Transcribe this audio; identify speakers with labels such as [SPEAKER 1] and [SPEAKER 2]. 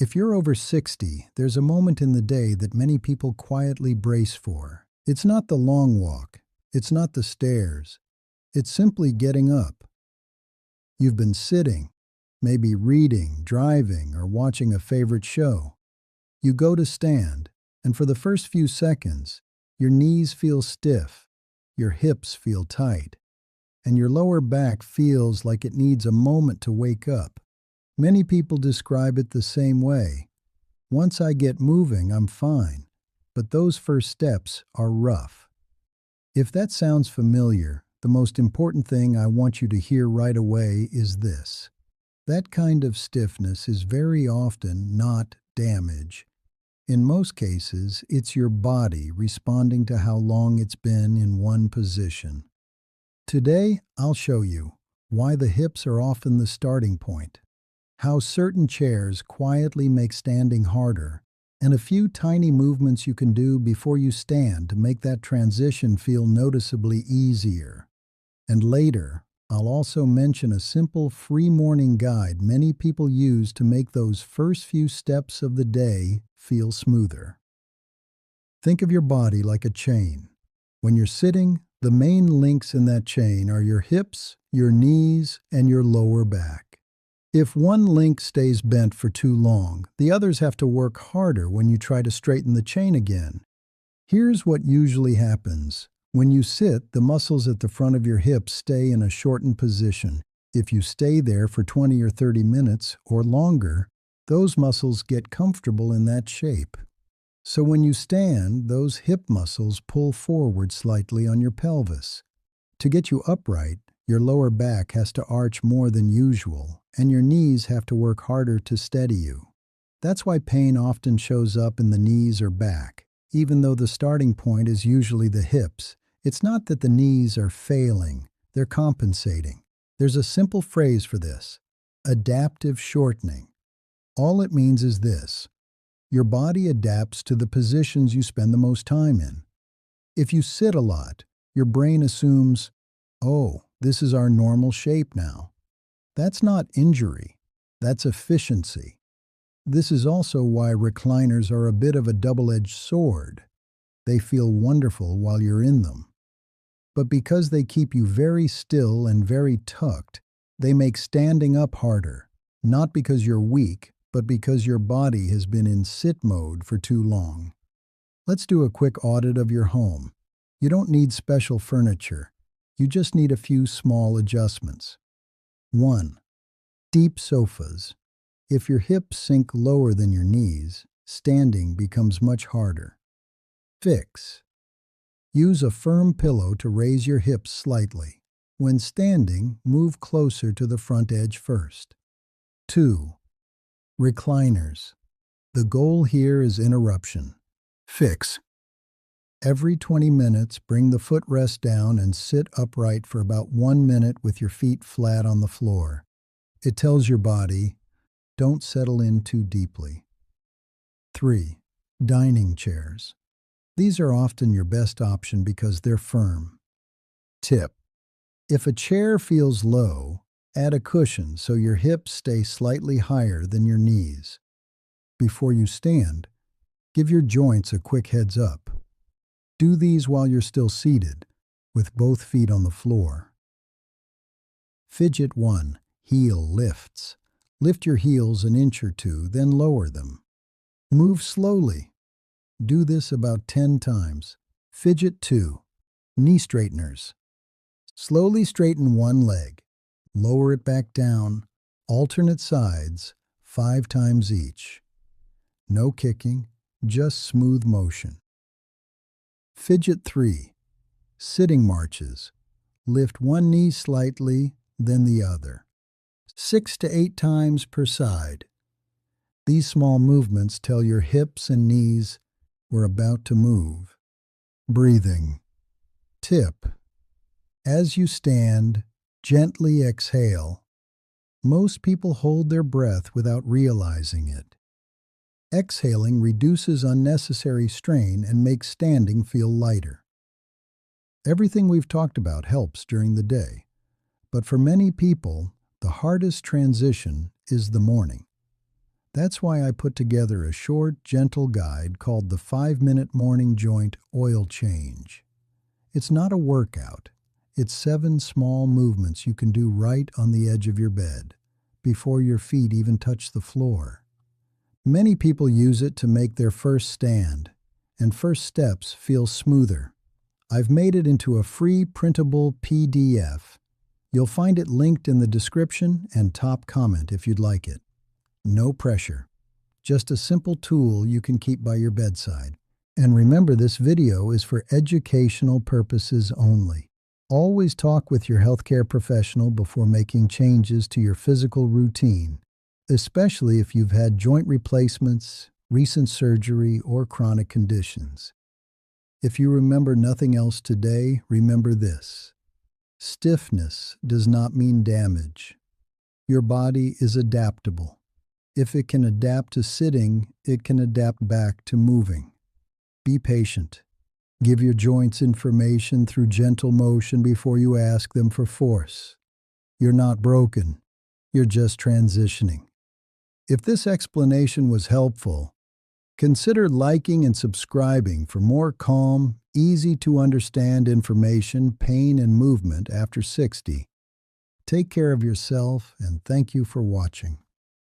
[SPEAKER 1] If you're over 60, there's a moment in the day that many people quietly brace for. It's not the long walk. It's not the stairs. It's simply getting up. You've been sitting, maybe reading, driving, or watching a favorite show. You go to stand, and for the first few seconds, your knees feel stiff, your hips feel tight, and your lower back feels like it needs a moment to wake up. Many people describe it the same way. Once I get moving, I'm fine, but those first steps are rough. If that sounds familiar, the most important thing I want you to hear right away is this. That kind of stiffness is very often not damage. In most cases, it's your body responding to how long it's been in one position. Today, I'll show you why the hips are often the starting point, how certain chairs quietly make standing harder, and a few tiny movements you can do before you stand to make that transition feel noticeably easier. And later, I'll also mention a simple free morning guide many people use to make those first few steps of the day feel smoother. Think of your body like a chain. When you're sitting, the main links in that chain are your hips, your knees, and your lower back. If one link stays bent for too long, the others have to work harder when you try to straighten the chain again. Here's what usually happens. When you sit, the muscles at the front of your hips stay in a shortened position. If you stay there for 20 or 30 minutes or longer, those muscles get comfortable in that shape. So when you stand, those hip muscles pull forward slightly on your pelvis. To get you upright, your lower back has to arch more than usual, and your knees have to work harder to steady you. That's why pain often shows up in the knees or back. Even though the starting point is usually the hips, it's not that the knees are failing, they're compensating. There's a simple phrase for this: adaptive shortening. All it means is this: your body adapts to the positions you spend the most time in. If you sit a lot, your brain assumes, oh, this is our normal shape now. That's not injury, that's efficiency. This is also why recliners are a bit of a double-edged sword. They feel wonderful while you're in them. But because they keep you very still and very tucked, they make standing up harder, not because you're weak, but because your body has been in sit mode for too long. Let's do a quick audit of your home. You don't need special furniture. You just need a few small adjustments. 1. Deep sofas. If your hips sink lower than your knees, standing becomes much harder. Fix. Use a firm pillow to raise your hips slightly. When standing, move closer to the front edge first. 2. Recliners. The goal here is interruption. Fix. Every 20 minutes, bring the footrest down and sit upright for about 1 minute with your feet flat on the floor. It tells your body, don't settle in too deeply. 3. Dining chairs. These are often your best option because they're firm. Tip: if a chair feels low, add a cushion so your hips stay slightly higher than your knees. Before you stand, give your joints a quick heads up. Do these while you're still seated, with both feet on the floor. Fidget 1. Heel lifts. Lift your heels an inch or two, then lower them. Move slowly. Do this about 10 times. Fidget 2. Knee straighteners. Slowly straighten one leg. Lower it back down. Alternate sides, 5 times each. No kicking, just smooth motion. Fidget 3. Sitting marches. Lift one knee slightly, then the other. 6 to 8 times per side. These small movements tell your hips and knees we're about to move. Breathing. Tip: as you stand, gently exhale. Most people hold their breath without realizing it. Exhaling reduces unnecessary strain and makes standing feel lighter. Everything we've talked about helps during the day, but for many people, the hardest transition is the morning. That's why I put together a short, gentle guide called the 5-Minute Morning Joint Oil Change. It's not a workout. It's 7 small movements you can do right on the edge of your bed, before your feet even touch the floor. Many people use it to make their first stand, and first steps feel smoother. I've made it into a free printable PDF. You'll find it linked in the description and top comment if you'd like it. No pressure. Just a simple tool you can keep by your bedside. And remember, this video is for educational purposes only. Always talk with your healthcare professional before making changes to your physical routine, especially if you've had joint replacements, recent surgery, or chronic conditions. If you remember nothing else today, remember this. Stiffness does not mean damage. Your body is adaptable. If it can adapt to sitting, it can adapt back to moving. Be patient. Give your joints information through gentle motion before you ask them for force. You're not broken. You're just transitioning. If this explanation was helpful, consider liking and subscribing for more calm, easy-to-understand information, pain, and movement after 60. Take care of yourself, and thank you for watching.